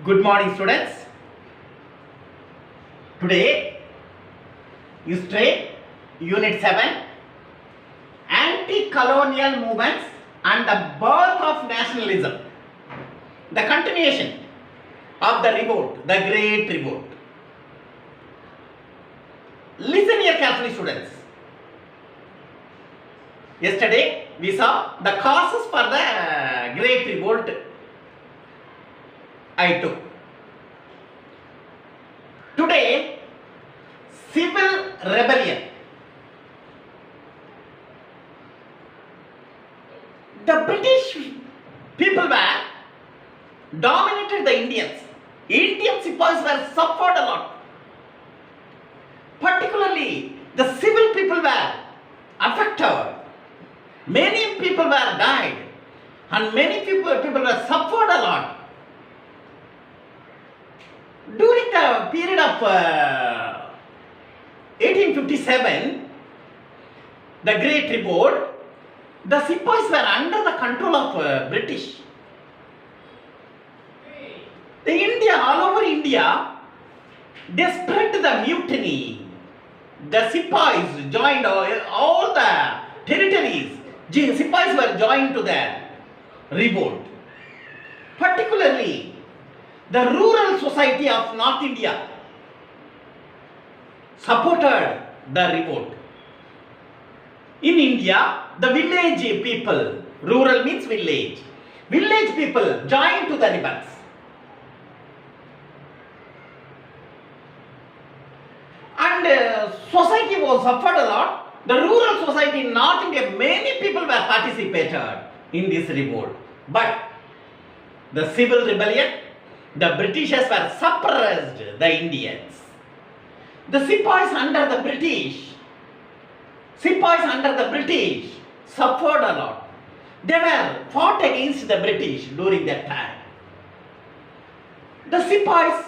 Good morning, students. Today, History, Unit 7, Anti-Colonial Movements and the Birth of Nationalism. The continuation of the revolt, the Great Revolt. Listen here carefully, students. Yesterday, we saw the causes for the Great Revolt I took. Today, civil rebellion. The British people were dominated the Indians. Indian sepoys were suffered a lot. Particularly, the civil people were affected. Many people were died, and many people were suffered a lot. During the period of 1857, the Great Revolt, the sepoys were under the control of British. The India, all over India, they spread the mutiny. The sepoys joined all the territories. Sepoys were joined to the revolt. Particularly, the rural society of North India supported the revolt. In India, the village people, rural means village people joined to the rebels. And society was suffered a lot. The rural society in North India, many people were participated in this revolt. But the civil rebellion, the Britishers were suppressed the Indians. The sepoys under the British suffered a lot. They were fought against the British during that time. The sepoys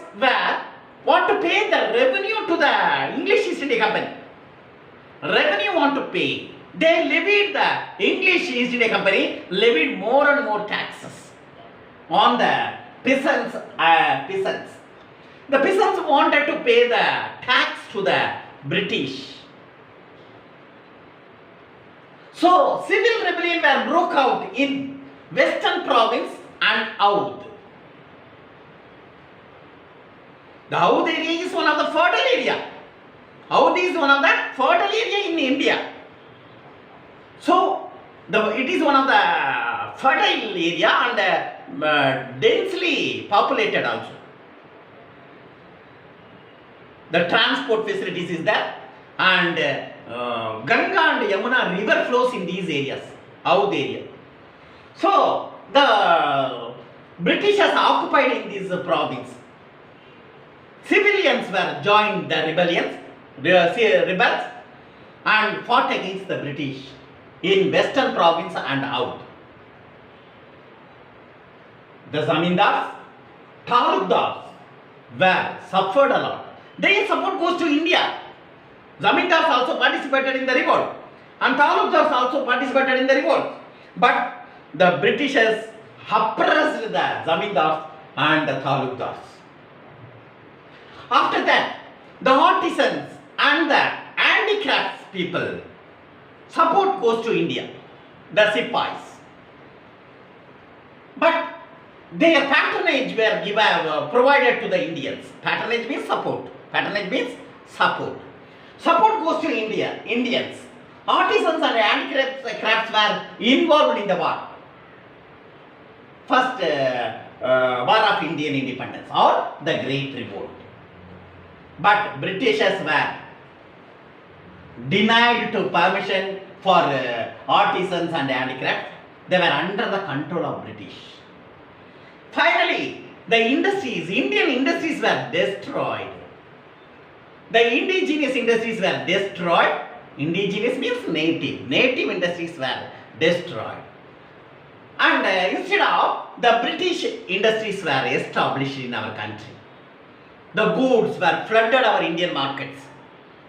want to pay the revenue to the English East India Company. Revenue want to pay. They levied, the English East India Company levied more and more taxes on the peasants. The peasants wanted to pay the tax to the British. So, civil rebellion were broke out in Western Province and Oudh. The Oudh area is one of the fertile area. Oudh is one of the fertile area in India. So, it is one of the fertile area and densely populated also. The transport facilities is there, and Ganga and Yamuna river flows in these areas, Oudh area. So, the Britishers occupied in this province. Civilians were joined the rebels and fought against the British in Western Province and Oudh. The zamindars, talukdars were suffered a lot. Their support goes to India. Zamindars also participated in the revolt, and talukdars also participated in the revolt. But the Britishers oppressed the zamindars and the talukdars. After that, the artisans and the handicrafts people, support goes to India, the sepoys. But their patronage were provided to the Indians. Patronage means support. Support goes to India, Indians. Artisans and handicrafts were involved in the war. First war of Indian independence or the Great Revolt. But Britishers were denied to permission for artisans and handicrafts. They were under the control of British. Finally, the Indian industries were destroyed. The indigenous industries were destroyed. Indigenous means native. Native industries were destroyed. And instead of, the British industries were established in our country. The goods were flooded our Indian markets.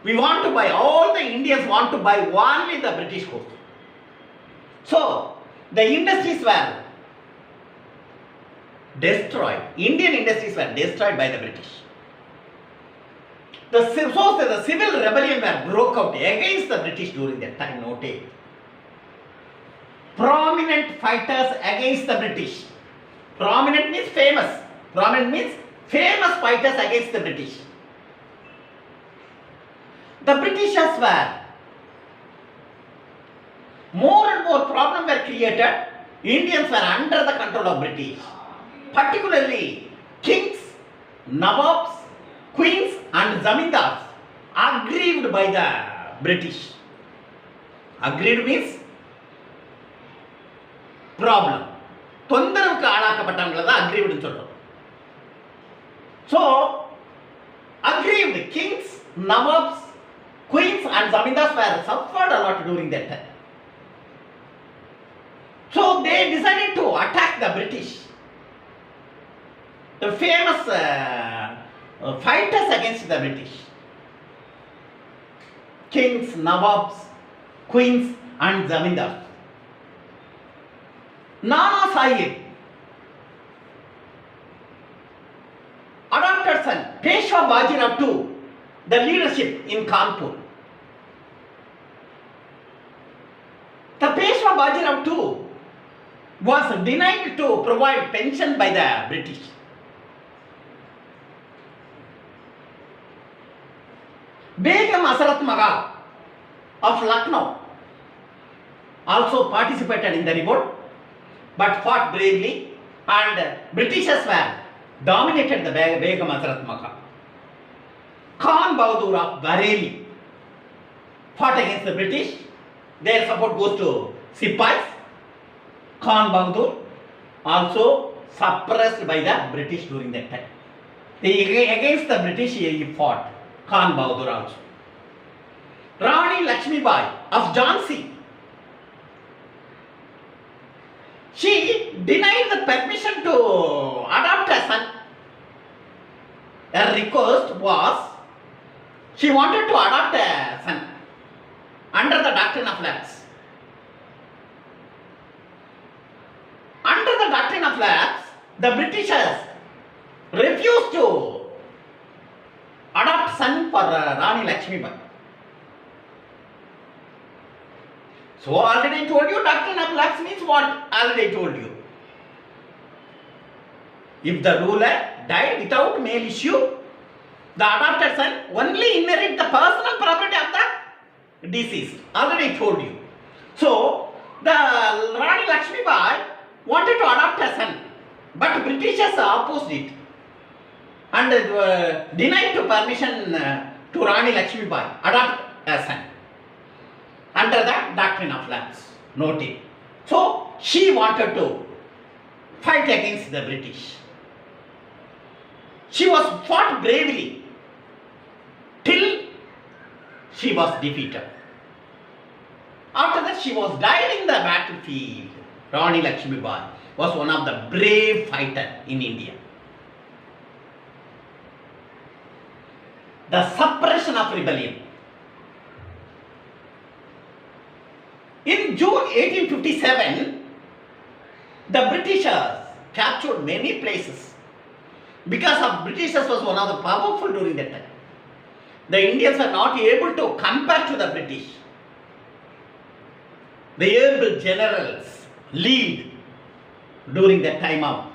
We want to buy, all the Indians want to buy only the British goods. So, the industries were destroyed. Indian industries were destroyed by the British. The civil rebellion were broke out against the British during that time. Note, prominent fighters against the British. Prominent means famous. Prominent means famous fighters against the British. The Britishers were more and more problems were created. Indians were under the control of British. Particularly kings, nawabs, queens and zamindars aggrieved by the British. Aggrieved means problem. தொந்தரவுக்கு ஆளாக்கப்பட்டவங்களை தான் aggrieved சொல்றோம். So aggrieved kings, nawabs, queens and zamindars were suffered a lot during that time. So they decided to attack the British. The famous fighters against the British. Kings, nawabs, queens and zamindars. Nana Sahib adopted son Peshwa Bajirao to the leadership in Kanpur. The Peshwa Bajirao too was denied to provide pension by the British. Begum Asrat Magal of Lucknow also participated in the revolt but fought bravely, and Britishers were dominated the Begum Asrat Magal. Khan Bahadur of Bareilly fought against the British. Their support goes to Sipais. Khan Bahadur also suppressed by the British during that time. Against the British he fought. Khan Bahadur also. Rani Lakshmi Bai of Jhansi. She denied the permission to adopt a son. Her request was she wanted to adopt a son under the doctrine of lapse. Under the doctrine of lapse, the Britishers refused to adopt son for Rani Lakshmi Bai. So already I told you, doctrine of lapse means what? Already I told you. If the ruler died without male issue, the adopted son only inherit the personal property of the deceased. Already I told you. So the Rani Lakshmi Bai wanted to adopt a son, but Britishers opposed it and denied to permission to Rani Lakshmi Bai adopt a son under the doctrine of lapse. Note it. So she wanted to fight against the British. She was fought bravely till she was defeated. After that she was died in the battlefield. Rani Lakshmi Bai was one of the brave fighters in India. The suppression of rebellion. In June 1857, the Britishers captured many places. Because of Britishers was one of the powerful during that time. The Indians were not able to compare to the British. The able generals lead during the time of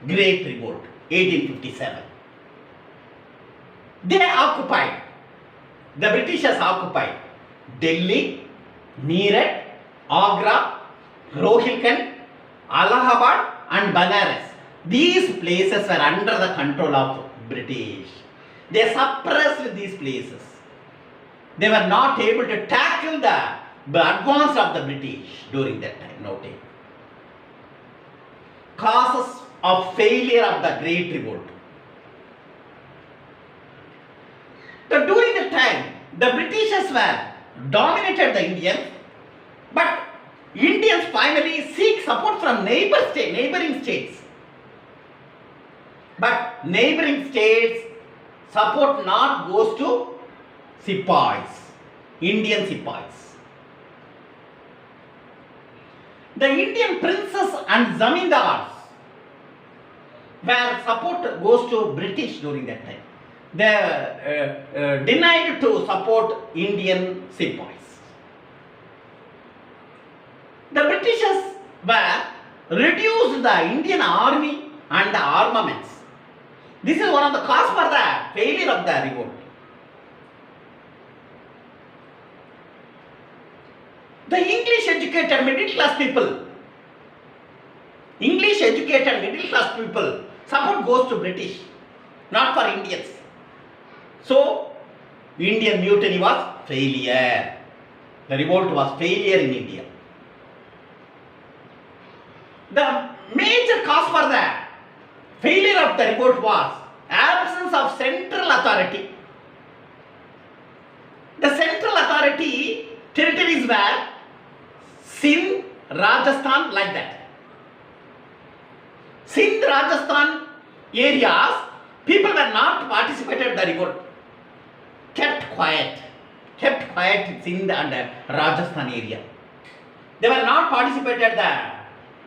Great Revolt, 1857. They occupied, the Britishers occupied Delhi, Meerut, Agra, Rohilkhand, Allahabad and Banaras. These places were under the control of British. They suppressed these places. They were not able to tackle the advance of the British during that time. Note it. Causes of failure of the Great Revolt. So during that time, the Britishers were dominated the Indians, but Indians finally seek support from neighboring states. But neighboring states support not goes to Sipais, Indian Sipais. The Indian princes and zamindars where support goes to British during that time. They denied to support Indian sepoys. The Britishers were reduced the Indian army and the armaments. This is one of the cause for the failure of the revolt. The English educated middle class people, support goes to British, not for Indians. So, Indian mutiny was failure. The revolt was failure in India. The major cause for the failure of the revolt was absence of central authority. The central authority territories were Sindh, Rajasthan, like that. Sindh, Rajasthan areas, people were not participated in the revolt. Kept quiet in Sindh and Rajasthan area. They were not participated the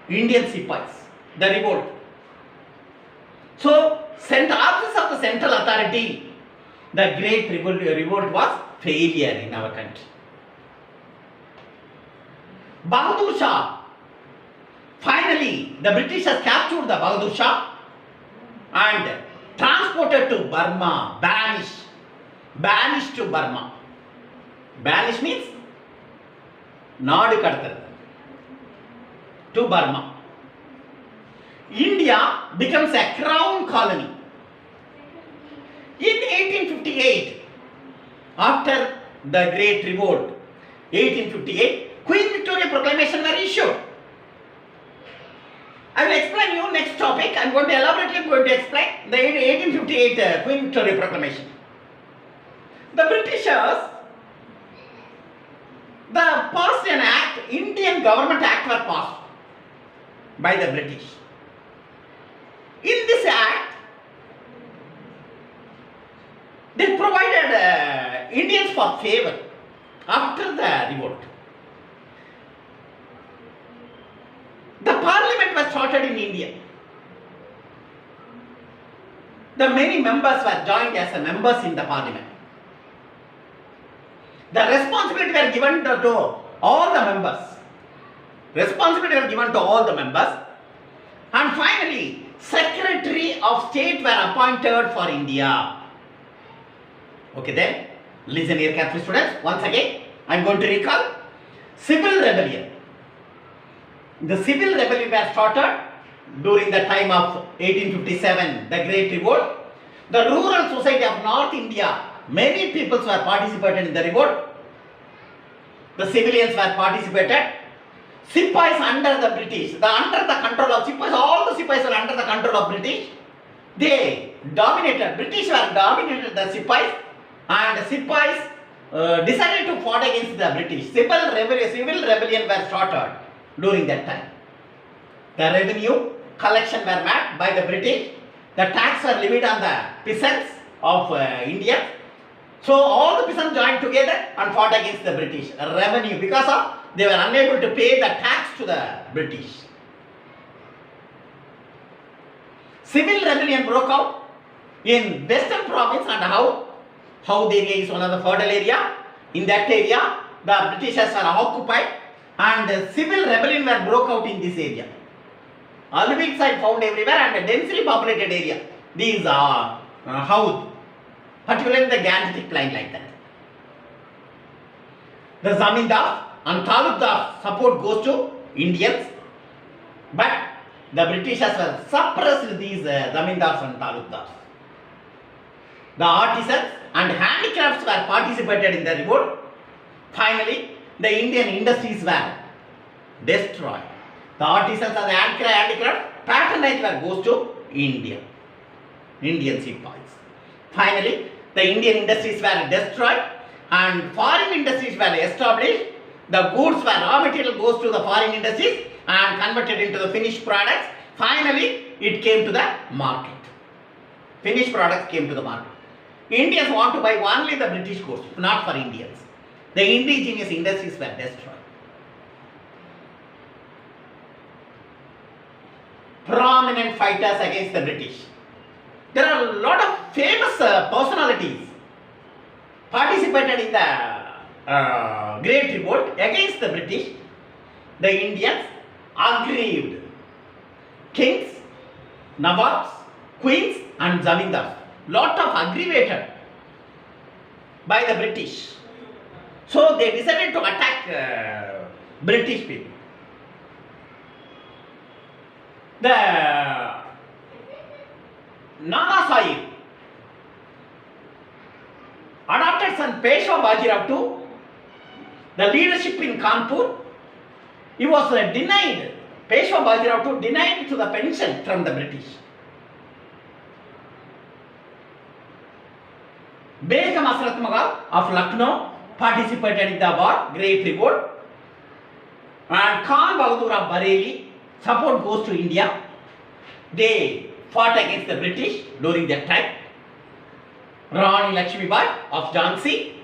Indian sepoys, the revolt. So, absence of the central authority, the great revolt was failure in our country. Bahadur Shah, finally the Britishers captured the Bahadur Shah and transported to Burma, banished to Burma. Banish means Nadu kadutharu, to Burma. India becomes a crown colony. In 1858, after the Great Revolt, 1858, Queen Victoria Proclamation were issued. I will explain you next topic. I am going to elaborately explain the 1858 Queen Victoria Proclamation. The Britishers, passed an act, Indian Government Act were passed by the British. In this act, they provided Indians for favor after the revolt. The parliament was started in India. The many members were joined as members in the parliament. The responsibility were given to all the members. And finally, Secretary of State were appointed for India. Okay then, listen here carefully students. Once again, I am going to recall civil rebellion. The civil rebellion was started during the time of 1857, the Great Revolt. The rural society of North India, many peoples were participated in the revolt. The civilians were participated. Sepoys under the British, under the control of sepoys, all the sepoys were under the control of British. They dominated, British were dominated the sepoys, and sepoys decided to fight against the British. Civil rebellion were started during that time. The revenue collection were made by the British. The tax were levied on the peasants of India. So all the peasants joined together and fought against the British. Revenue, because of they were unable to pay the tax to the British. Civil rebellion broke out in Western province, and how the area is one of the fertile area. In that area, the Britishers were occupied, and civil rebellion were broke out in this area. Alluvial site found everywhere and a densely populated area. These are Howd, particularly the Gangetic plain like that. The Zamindar and Talukdar support goes to Indians, but the Britishers were suppressed these Zamindars and Talukdars. The artisans and handicrafts were participated in the revolt. Finally, the Indian industries were destroyed. The artisans and the handicraft patronage goes to Indian sepoys. Finally, the Indian industries were destroyed and foreign industries were established. The goods were raw material goes to the foreign industries and converted into the finished products. Finally, it came to the market. Finished products came to the market. Indians want to buy only the British goods, not for Indians. The indigenous industries were destroyed. prominent fighters against the British. There are a lot of famous personalities participated in the Great Revolt against the British. The Indians aggrieved kings, nawabs, queens and zamindars. Lot of aggravated by the British. So they decided to attack British people. The Nana Sahib adopted son Peshwa Bajirao to the leadership in Kanpur. He was denied, Peshwa Bajirao to denied to the pension from the British. Begum Asrat Magal of Lucknow participated in the war, Great Revolt. And Khan Bahadur of Bareilly, support goes to India. They fought against the British during that time. Rani Lakshmi Bai of Jhansi,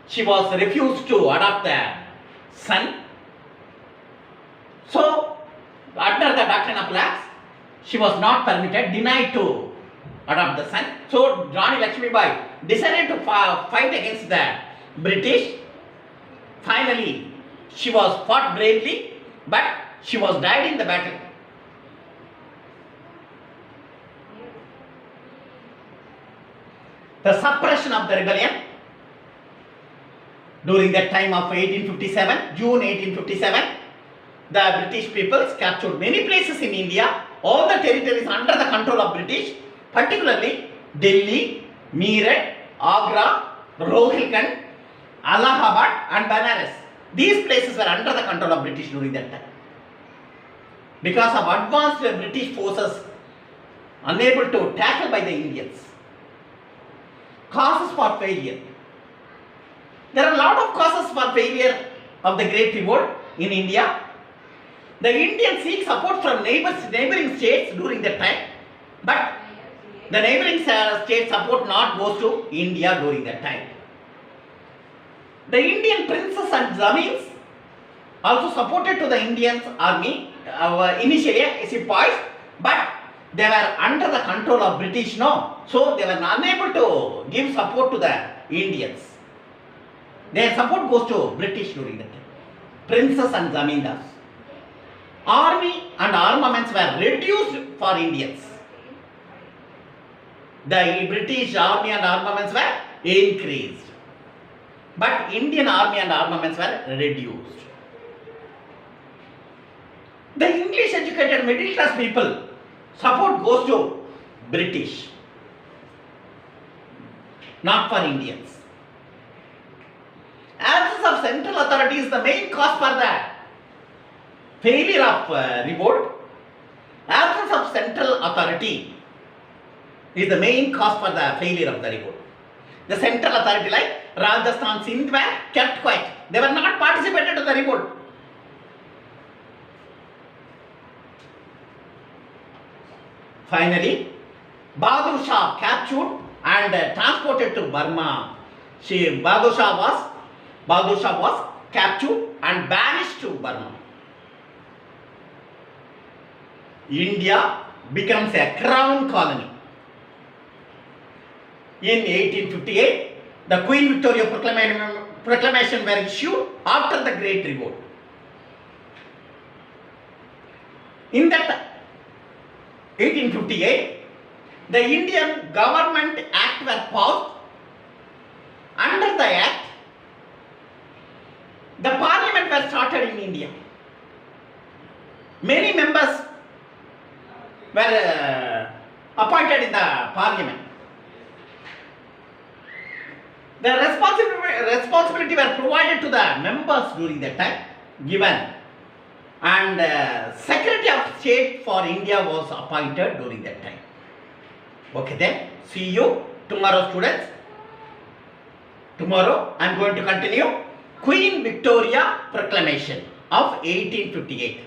she was refused to adopt the son. So, under the doctrine of lapse, she was not permitted, denied to adopt the son. So, Rani Lakshmi Bai decided to fight against the British. Finally, she was fought bravely, but she was died in the battle. The suppression of the rebellion during that time of 1857, June 1857, the British peoples captured many places in India, all the territories under the control of British, particularly Delhi, Meerut, Agra, Rohilkhand, Allahabad and Banaras. These places were under the control of British during that time. Because of advanced British forces unable to tackle by the Indians. Causes for failure. There are a lot of causes for failure of the Great Revolt in India. The Indians seek support from neighboring states during that time, but the neighboring states support not goes to India during that time. The Indian princes and zamins also supported to the Indian army, initially sepoys, but they were under the control of British now, so they were unable to give support to the Indians. Their support goes to British during that time. Princes and zamindars. Army and armaments were reduced for Indians. The British army and armaments were increased, but Indian army and armaments were reduced. The English educated middle class people, support goes to British, not for Indians. Absence of central authority is the main cause for the failure of revolt. Absence of central authority is the main cause for the failure of the revolt. The central authority like Rajasthan, Sindh were kept quiet. They were not participated to the revolt. Finally, Bahadur Shah captured and transported to Burma. Bahadur Shah was captured and banished to Burma. India becomes a crown colony. In 1858, the Queen Victoria Proclamation were issued after the Great Revolt. In that 1858, the Indian Government Act were passed. Under the Act, the Parliament was started in India. Many members were appointed in the Parliament. The responsibility were provided to the members during that time, given, and Secretary of State for India was appointed during that time. Okay then, see you tomorrow, students. Tomorrow I am going to continue Queen Victoria Proclamation of 1858.